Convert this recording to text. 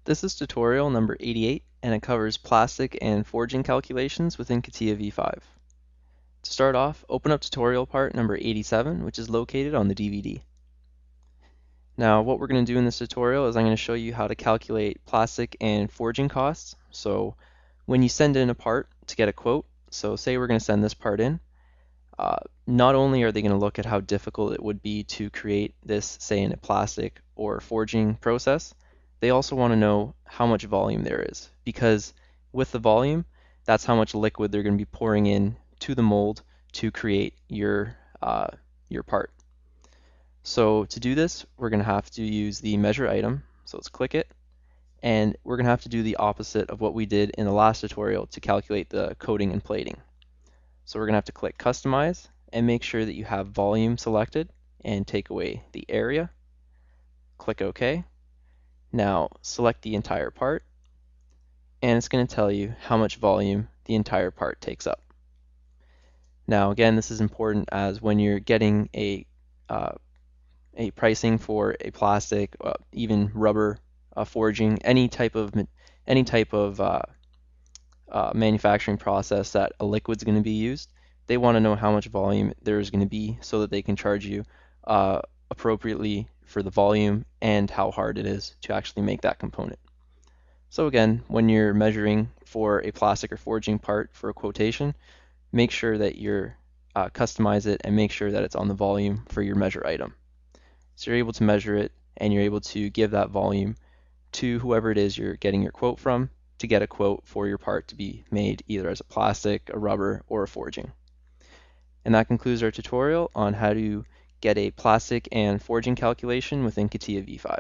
This is tutorial number 88 and it covers plastic and forging calculations within Catia V5. To start off, open up tutorial part number 87, which is located on the DVD. Now what we're going to do in this tutorial is I'm going to show you how to calculate plastic and forging costs. So when you send in a part to get a quote, so say we're going to send this part in, not only are they going to look at how difficult it would be to create this, say in a plastic or forging process, they also want to know how much volume there is, because with the volume, that's how much liquid they're going to be pouring in to the mold to create your part. So to do this, we're going to have to use the measure item. So let's click it, and we're going to have to do the opposite of what we did in the last tutorial to calculate the coating and plating. So we're going to have to click customize and make sure that you have volume selected and take away the area. Click OK. Now select the entire part, and it's going to tell you how much volume the entire part takes up. Now again, this is important as when you're getting a pricing for a plastic, even rubber forging, any type of manufacturing process that a liquid's going to be used, they want to know how much volume there is going to be so that they can charge you appropriately for the volume and how hard it is to actually make that component. So again, when you're measuring for a plastic or forging part for a quotation, make sure that you customize it and make sure that it's on the volume for your measure item. So you're able to measure it and you're able to give that volume to whoever it is you're getting your quote from to get a quote for your part to be made either as a plastic, a rubber, or a forging. And that concludes our tutorial on how to get a plastic and forging calculation within Catia V5.